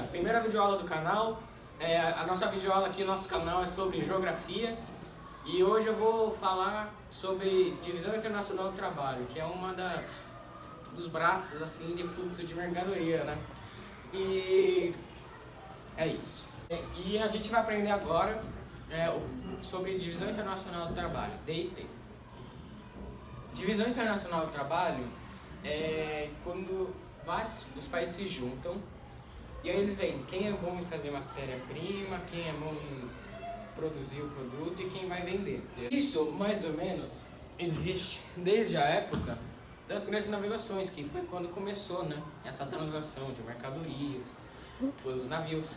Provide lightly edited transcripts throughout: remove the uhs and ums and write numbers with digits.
primeira videoaula do canal. A nossa videoaula aqui no nosso canal é sobre geografia. E hoje eu vou falar sobre Divisão Internacional do Trabalho, que é uma dos braços assim de fluxo de mercadoria, né? E é isso. E a gente vai aprender agora sobre Divisão Internacional do Trabalho, DIT. Divisão Internacional do Trabalho é quando vários dos países se juntam e aí eles veem quem é bom em fazer matéria-prima, quem é bom em produzir o produto e quem vai vender. Isso, mais ou menos, existe desde a época das grandes navegações, que foi quando começou, né, essa transação de mercadorias pelos navios.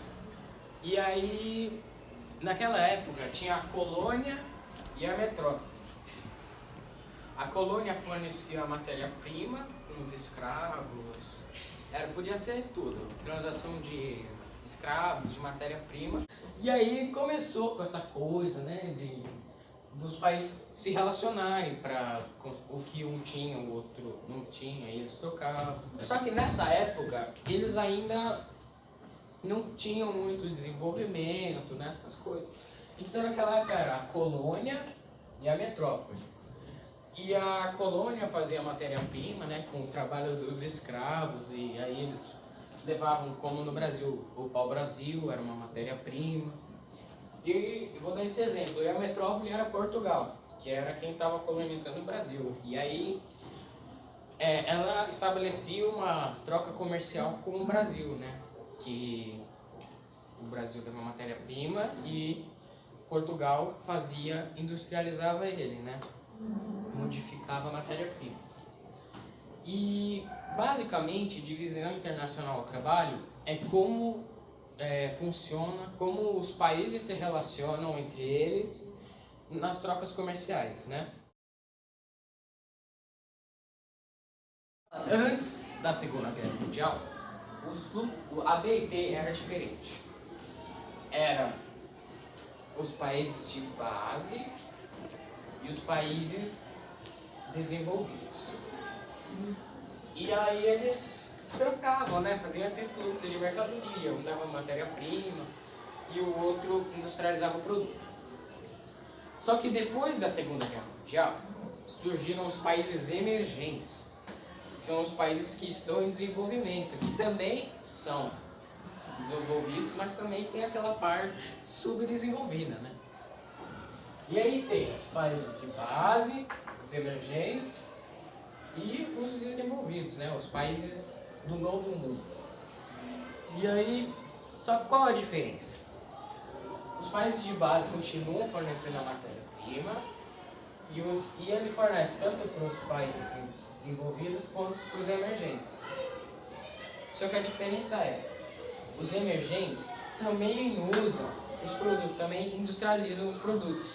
E aí, naquela época, tinha a colônia e a metrópole. A colônia fornecia a matéria-prima com os escravos, podia ser tudo, transação de escravos, de matéria-prima. E aí começou com essa coisa, né, dos países se relacionarem para o que um tinha, o outro não tinha, e eles trocavam. Só que nessa época, eles ainda não tinham muito desenvolvimento nessas coisas. Então naquela época era a colônia e a metrópole. E a colônia fazia a matéria-prima, né, com o trabalho dos escravos, e aí eles levavam, como no Brasil, o pau-brasil era uma matéria-prima. E vou dar esse exemplo, e a metrópole era Portugal, que era quem estava colonizando o Brasil. E aí ela estabelecia uma troca comercial com o Brasil, né, que o Brasil dava matéria-prima e Portugal industrializava ele, né, modificava a matéria-prima. E basicamente, Divisão Internacional do Trabalho é como funciona, como os países se relacionam entre eles nas trocas comerciais, né? Antes da Segunda Guerra Mundial, a DIT era diferente. Era os países de base e os países desenvolvidos. E aí eles trocavam, né? Faziam esse fluxo de mercadoria, um dava matéria-prima e o outro industrializava o produto. Só que depois da Segunda Guerra Mundial, surgiram os países emergentes, que são os países que estão em desenvolvimento, que também são desenvolvidos, mas também tem aquela parte subdesenvolvida, né? E aí tem os países de base, os emergentes e os desenvolvidos, né? Os países do novo mundo. E aí, só que qual a diferença? Os países de base continuam fornecendo a matéria-prima e ele fornece tanto para os países desenvolvidos quanto para os emergentes. Só que a diferença os emergentes também usam os produtos, também industrializam os produtos.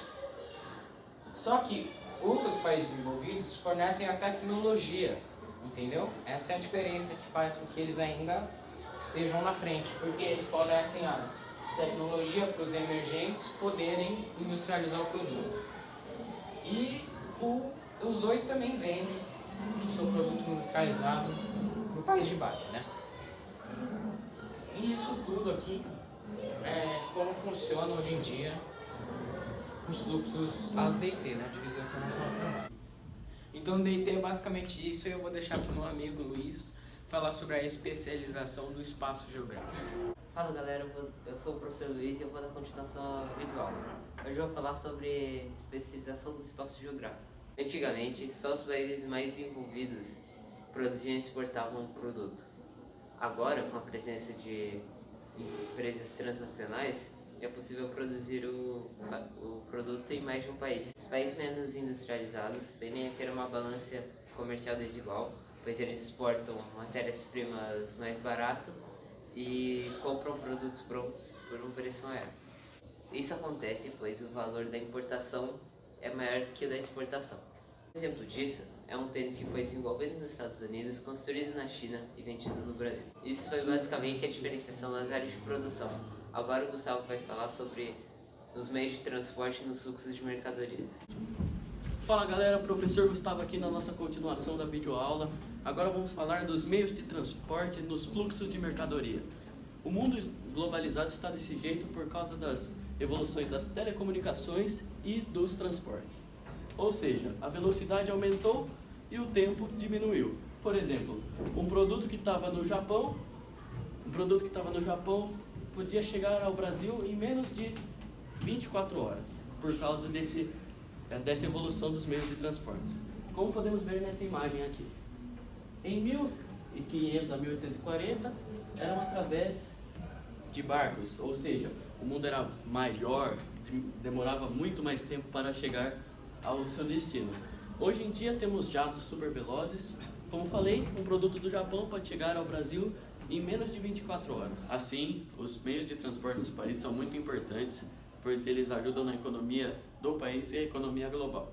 Só que os países desenvolvidos fornecem a tecnologia, entendeu? Essa é a diferença que faz com que eles ainda estejam na frente, porque eles fornecem a tecnologia para os emergentes poderem industrializar o produto. E os dois também vendem o seu produto industrializado para o país de base, né? E isso tudo aqui é como funciona hoje em dia os fluxos DIT, né? Divisão Internacional do Trabalho. Então, DIT é basicamente isso, e eu vou deixar para o meu amigo Luiz falar sobre a especialização do espaço geográfico. Fala galera, eu sou o professor Luiz e eu vou dar continuação à videoaula. Hoje eu vou falar sobre especialização do espaço geográfico. Antigamente, só os países mais desenvolvidos produziam e exportavam um produto. Agora, com a presença de empresas transnacionais, é possível produzir o produto em mais de um país. Os países menos industrializados tendem a ter uma balança comercial desigual, pois eles exportam matérias-primas mais barato e compram produtos prontos por um preço maior. Isso acontece pois o valor da importação é maior do que o da exportação. Um exemplo disso é um tênis que foi desenvolvido nos Estados Unidos, construído na China e vendido no Brasil. Isso foi basicamente a diferenciação das áreas de produção. Agora o Gustavo vai falar sobre os meios de transporte nos fluxos de mercadoria. Fala galera, professor Gustavo aqui na nossa continuação da videoaula. Agora vamos falar dos meios de transporte nos fluxos de mercadoria. O mundo globalizado está desse jeito por causa das evoluções das telecomunicações e dos transportes. Ou seja, a velocidade aumentou e o tempo diminuiu. Por exemplo, um produto que estava no Japão podia chegar ao Brasil em menos de 24 horas, por causa dessa evolução dos meios de transportes. Como podemos ver nessa imagem aqui. Em 1500 a 1840, eram através de barcos, ou seja, o mundo era maior, demorava muito mais tempo para chegar ao seu destino. Hoje em dia temos jatos super velozes. Como falei, um produto do Japão pode chegar ao Brasil em menos de 24 horas. Assim, os meios de transporte dos países são muito importantes, pois eles ajudam na economia do país e a economia global.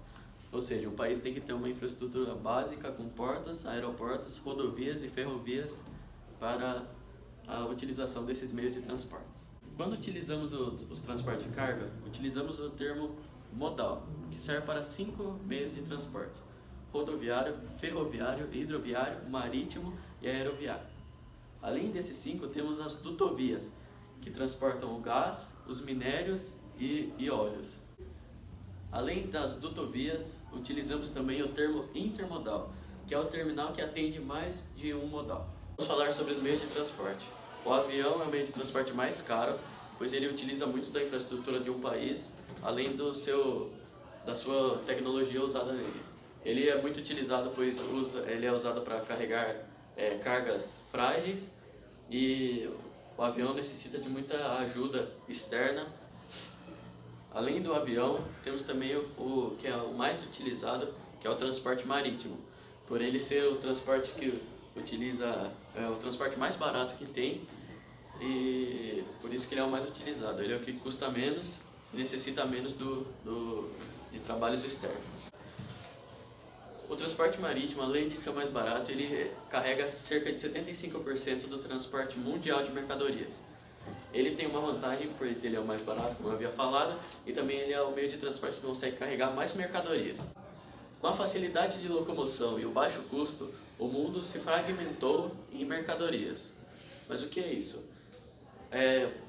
Ou seja, o país tem que ter uma infraestrutura básica com portos, aeroportos, rodovias e ferrovias para a utilização desses meios de transporte. Quando utilizamos os transportes de carga, utilizamos o termo modal, que serve para 5 meios de transporte: rodoviário, ferroviário, hidroviário, marítimo e aeroviário. Além desses 5, temos as dutovias, que transportam o gás, os minérios e óleos. Além das dutovias, utilizamos também o termo intermodal, que é o terminal que atende mais de um modal. Vamos falar sobre os meios de transporte. O avião é o meio de transporte mais caro, pois ele utiliza muito da infraestrutura de um país, além da sua tecnologia usada nele. Ele é muito utilizado, pois ele é usado para carregar cargas frágeis, e o avião necessita de muita ajuda externa. Além do avião, temos também o que é o mais utilizado, que é o transporte marítimo. Por ele ser o transporte que utiliza, o transporte mais barato que tem, e por isso que ele é o mais utilizado. Ele é o que custa menos e necessita menos de trabalhos externos. O transporte marítimo, além de ser o mais barato, ele carrega cerca de 75% do transporte mundial de mercadorias. Ele tem uma vantagem, pois ele é o mais barato, como eu havia falado, e também ele é o meio de transporte que consegue carregar mais mercadorias. Com a facilidade de locomoção e o baixo custo, o mundo se fragmentou em mercadorias. Mas o que é isso?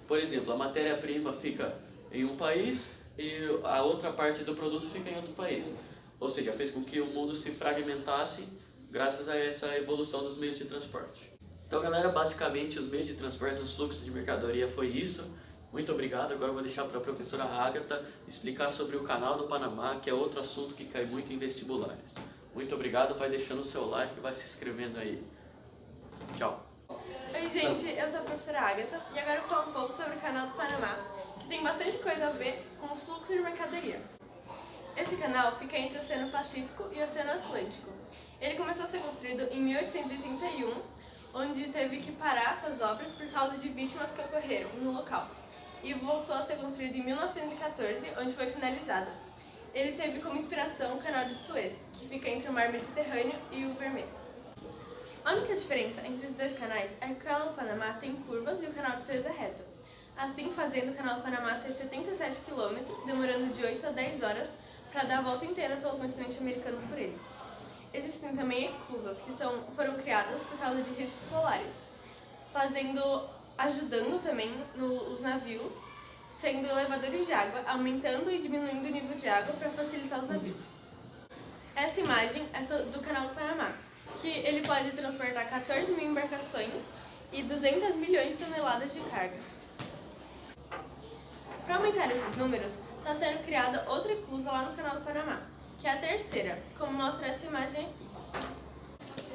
Por exemplo, a matéria-prima fica em um país e a outra parte do produto fica em outro país. Ou seja, fez com que o mundo se fragmentasse graças a essa evolução dos meios de transporte. Então, galera, basicamente os meios de transporte nos fluxos de mercadoria foi isso. Muito obrigado. Agora eu vou deixar para a professora Agatha explicar sobre o Canal do Panamá, que é outro assunto que cai muito em vestibulares. Muito obrigado. Vai deixando o seu like e vai se inscrevendo aí. Tchau. Oi, gente, eu sou a professora Agatha e agora eu vou falar um pouco sobre o Canal do Panamá, que tem bastante coisa a ver com os fluxos de mercadoria. Esse canal fica entre o Oceano Pacífico e o Oceano Atlântico. Ele começou a ser construído em 1831, onde teve que parar suas obras por causa de vítimas que ocorreram no local, e voltou a ser construído em 1914, onde foi finalizado. Ele teve como inspiração o Canal de Suez, que fica entre o Mar Mediterrâneo e o Vermelho. A única diferença entre os dois canais é que o Canal do Panamá tem curvas e o Canal de Suez é reto, assim fazendo o Canal do Panamá ter 77 km, demorando de 8 a 10 horas para dar a volta inteira pelo continente americano por ele. Existem também eclusas, que foram criadas por causa de riscos polares, ajudando também os navios, sendo elevadores de água, aumentando e diminuindo o nível de água para facilitar os navios. Essa imagem é do Canal do Panamá, que ele pode transportar 14 mil embarcações e 200 milhões de toneladas de carga. Para aumentar esses números, está sendo criada outra eclusa lá no Canal do Panamá, que é a terceira, como mostra essa imagem aqui.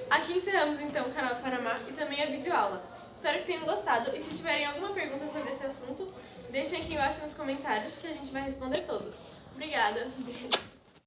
Aqui encerramos então o Canal do Panamá e também a videoaula. Espero que tenham gostado e se tiverem alguma pergunta sobre esse assunto, deixem aqui embaixo nos comentários que a gente vai responder todos. Obrigada! Beijo.